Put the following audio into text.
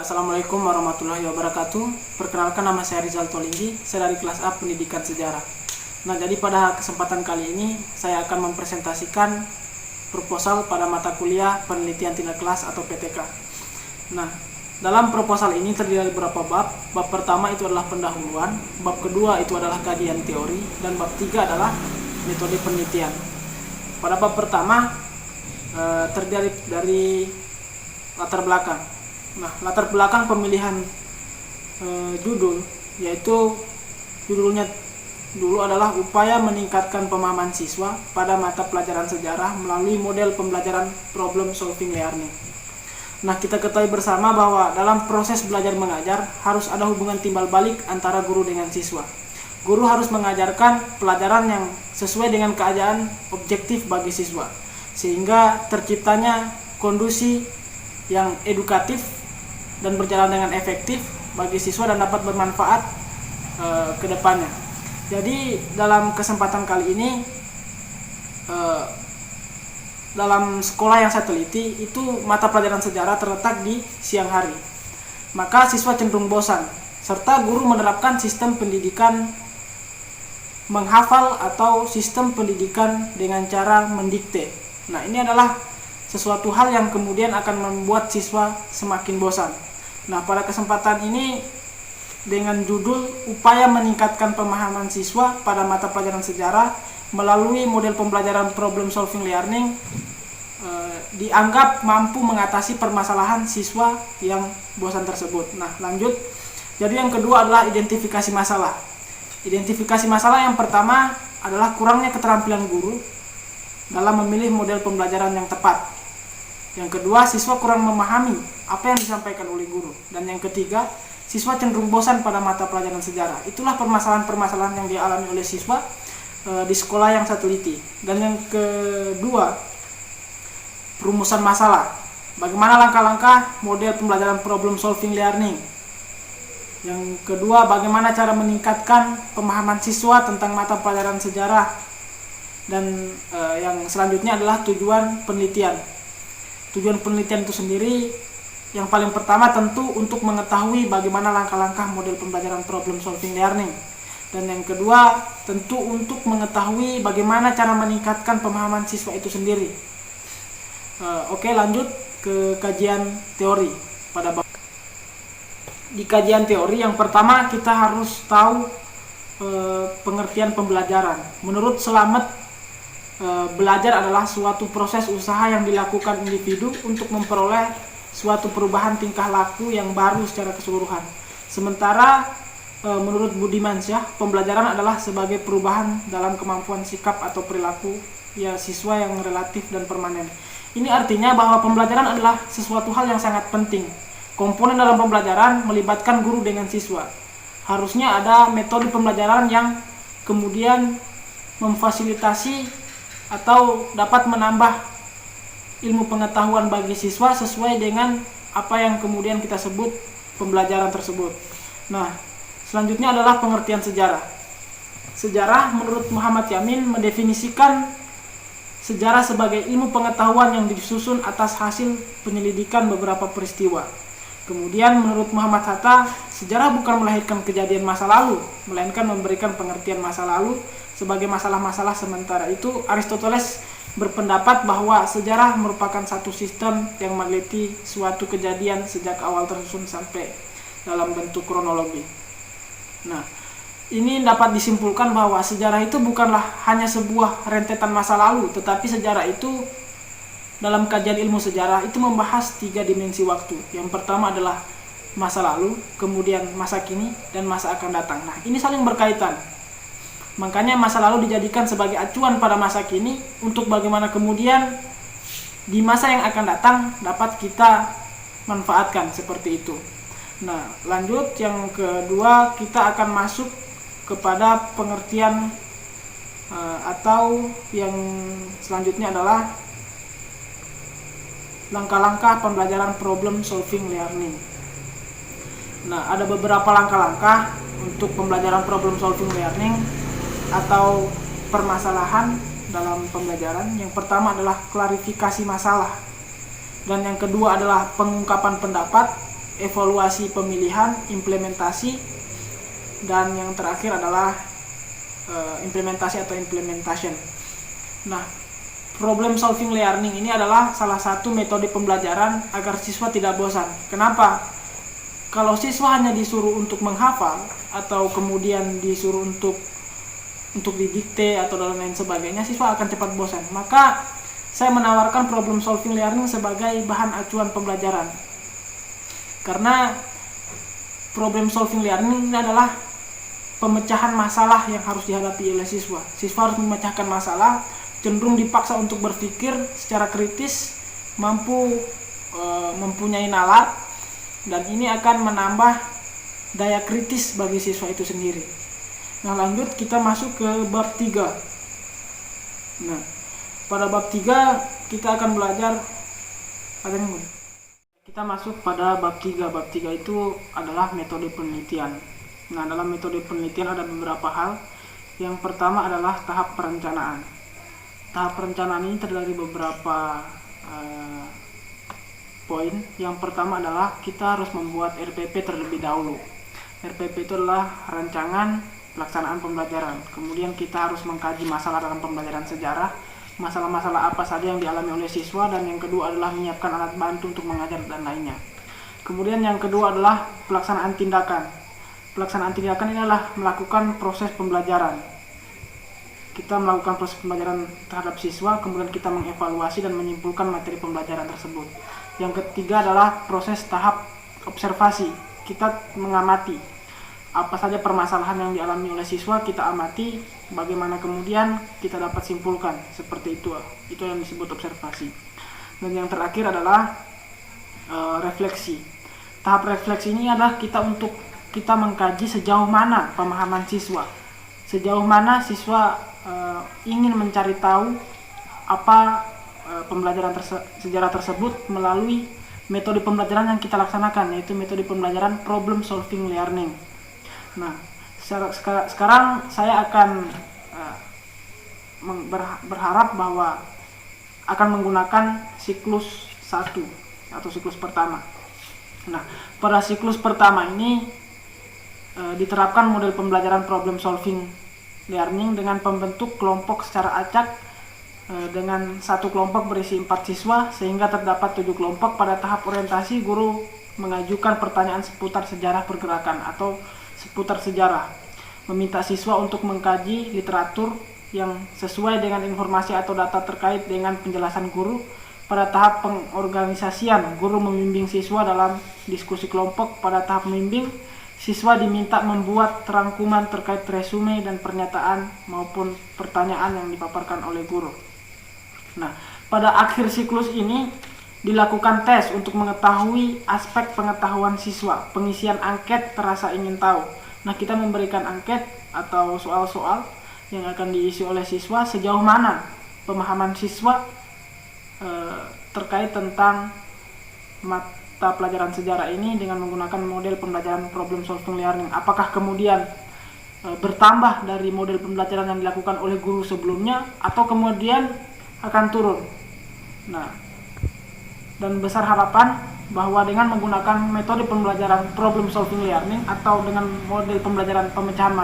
Assalamualaikum warahmatullahi wabarakatuh. Perkenalkan, nama saya Rizal Tolinggi, saya dari kelas A Pendidikan Sejarah. Nah, jadi pada kesempatan kali ini saya akan mempresentasikan proposal pada mata kuliah Penelitian Tindak Kelas atau PTK. Nah, dalam proposal ini terdiri dari beberapa bab. Bab pertama itu adalah pendahuluan, bab kedua itu adalah kajian teori, dan bab tiga adalah metode penelitian. Pada bab pertama terdiri dari latar belakang. Nah, latar belakang pemilihan judul, yaitu judulnya dulu adalah upaya meningkatkan pemahaman siswa pada mata pelajaran sejarah melalui model pembelajaran problem solving learning. Nah, kita ketahui bersama bahwa dalam proses belajar mengajar harus ada hubungan timbal balik antara guru dengan siswa. Guru harus mengajarkan pelajaran yang sesuai dengan keadaan objektif bagi siswa, sehingga terciptanya kondisi yang edukatif dan berjalan dengan efektif bagi siswa dan dapat bermanfaat ke depannya. Jadi dalam kesempatan kali ini dalam sekolah yang saya teliti itu mata pelajaran sejarah terletak di siang hari. Maka siswa cenderung bosan, serta guru menerapkan sistem pendidikan menghafal atau sistem pendidikan dengan cara mendikte. Nah, ini adalah sesuatu hal yang kemudian akan membuat siswa semakin bosan. Nah, pada kesempatan ini dengan judul upaya meningkatkan pemahaman siswa pada mata pelajaran sejarah melalui model pembelajaran problem solving learning dianggap mampu mengatasi permasalahan siswa yang bosan tersebut. Nah, lanjut. Jadi yang kedua adalah identifikasi masalah. Identifikasi masalah yang pertama adalah kurangnya keterampilan guru dalam memilih model pembelajaran yang tepat. Yang kedua, siswa kurang memahami apa yang disampaikan oleh guru. Dan yang ketiga, siswa cenderung bosan pada mata pelajaran sejarah. Itulah permasalahan-permasalahan yang dialami oleh siswa di sekolah yang saya teliti. Dan yang kedua, perumusan masalah. Bagaimana langkah-langkah model pembelajaran problem solving learning. Yang kedua, bagaimana cara meningkatkan pemahaman siswa tentang mata pelajaran sejarah. Dan yang selanjutnya adalah tujuan penelitian. Tujuan penelitian itu sendiri yang paling pertama tentu untuk mengetahui bagaimana langkah-langkah model pembelajaran problem solving learning. Dan yang kedua tentu untuk mengetahui bagaimana cara meningkatkan pemahaman siswa itu sendiri. Oke, lanjut ke kajian teori. Di kajian teori yang pertama kita harus tahu pengertian pembelajaran. Menurut Slamet, belajar adalah suatu proses usaha yang dilakukan individu untuk memperoleh suatu perubahan tingkah laku yang baru secara keseluruhan. Sementara menurut Budimansyah, pembelajaran adalah sebagai perubahan dalam kemampuan sikap atau perilaku siswa yang relatif dan permanen. Ini artinya bahwa pembelajaran adalah sesuatu hal yang sangat penting. Komponen dalam pembelajaran melibatkan guru dengan siswa. Harusnya ada metode pembelajaran yang kemudian memfasilitasi atau dapat menambah ilmu pengetahuan bagi siswa sesuai dengan apa yang kemudian kita sebut pembelajaran tersebut. Nah, selanjutnya adalah pengertian sejarah. Sejarah menurut Muhammad Yamin mendefinisikan sejarah sebagai ilmu pengetahuan yang disusun atas hasil penyelidikan beberapa peristiwa. Kemudian menurut Muhammad Hatta, sejarah bukan melahirkan kejadian masa lalu, melainkan memberikan pengertian masa lalu sebagai masalah-masalah sementara. Itu Aristoteles berpendapat bahwa sejarah merupakan satu sistem yang meneliti suatu kejadian sejak awal tersusun sampai dalam bentuk kronologi. Nah, ini dapat disimpulkan bahwa sejarah itu bukanlah hanya sebuah rentetan masa lalu, tetapi sejarah itu dalam kajian ilmu sejarah itu membahas 3 dimensi waktu. Yang pertama adalah masa lalu, kemudian masa kini, dan masa akan datang. Nah, ini saling berkaitan. Makanya masa lalu dijadikan sebagai acuan pada masa kini untuk bagaimana kemudian di masa yang akan datang dapat kita manfaatkan seperti itu. Nah, lanjut yang kedua kita akan masuk kepada pengertian atau yang selanjutnya adalah langkah-langkah pembelajaran problem solving learning. Nah, ada beberapa langkah-langkah untuk pembelajaran problem solving learning atau permasalahan dalam pembelajaran. Yang pertama adalah klarifikasi masalah, dan yang kedua adalah pengungkapan pendapat, evaluasi pemilihan, implementasi, dan yang terakhir adalah implementasi atau implementation. Nah, problem solving learning ini adalah salah satu metode pembelajaran agar siswa tidak bosan. Kenapa? Kalau siswa hanya disuruh untuk menghafal atau kemudian disuruh untuk didikte atau dan lain sebagainya, siswa akan cepat bosan. Maka saya menawarkan problem solving learning sebagai bahan acuan pembelajaran. Karena problem solving learning ini adalah pemecahan masalah yang harus dihadapi oleh siswa. Siswa harus memecahkan masalah, cenderung dipaksa untuk berpikir secara kritis, mempunyai nalar, dan ini akan menambah daya kritis bagi siswa itu sendiri. Nah, lanjut kita masuk ke bab 3. Nah, pada bab 3 kita akan belajar kita masuk pada bab 3. Bab 3 itu adalah metode penelitian. Nah, dalam metode penelitian ada beberapa hal. Yang pertama adalah tahap perencanaan. Tahap perencanaan ini terdiri dari beberapa poin. Yang pertama adalah kita harus membuat RPP terlebih dahulu. RPP itu adalah rancangan pelaksanaan pembelajaran. Kemudian kita harus mengkaji masalah dalam pembelajaran sejarah, masalah-masalah apa saja yang dialami oleh siswa, dan yang kedua adalah menyiapkan alat bantu untuk mengajar dan lainnya. Kemudian yang kedua adalah pelaksanaan tindakan. Pelaksanaan tindakan ini adalah melakukan proses pembelajaran. Kita melakukan proses pembelajaran terhadap siswa, kemudian kita mengevaluasi dan menyimpulkan materi pembelajaran tersebut. Yang ketiga adalah proses tahap observasi. Kita mengamati apa saja permasalahan yang dialami oleh siswa, kita amati, bagaimana kemudian kita dapat simpulkan. Seperti itu yang disebut observasi. Dan yang terakhir adalah refleksi. Tahap refleksi ini adalah kita mengkaji sejauh mana pemahaman siswa, sejauh mana siswa ingin mencari tahu apa pembelajaran sejarah tersebut melalui metode pembelajaran yang kita laksanakan, yaitu metode pembelajaran problem solving learning. Nah, sekarang saya akan berharap bahwa akan menggunakan siklus 1 atau siklus pertama. Nah, pada siklus pertama ini diterapkan model pembelajaran problem solving learning dengan pembentuk kelompok secara acak dengan satu kelompok berisi 4 siswa, sehingga terdapat 7 kelompok. Pada tahap orientasi, guru mengajukan pertanyaan seputar sejarah pergerakan atau seputar sejarah, meminta siswa untuk mengkaji literatur yang sesuai dengan informasi atau data terkait dengan penjelasan guru. Pada tahap pengorganisasian, guru membimbing siswa dalam diskusi kelompok. Pada tahap membimbing, siswa diminta membuat rangkuman terkait resume dan pernyataan maupun pertanyaan yang dipaparkan oleh guru. Nah, pada akhir siklus ini dilakukan tes untuk mengetahui aspek pengetahuan siswa, pengisian angket terasa ingin tahu. Nah, kita memberikan angket atau soal-soal yang akan diisi oleh siswa, sejauh mana pemahaman siswa terkait tentang mata pelajaran sejarah ini dengan menggunakan model pembelajaran problem solving learning. Apakah kemudian bertambah dari model pembelajaran yang dilakukan oleh guru sebelumnya, atau kemudian akan turun. Nah, dan besar harapan bahwa dengan menggunakan metode pembelajaran problem solving learning atau dengan model pembelajaran pemecahan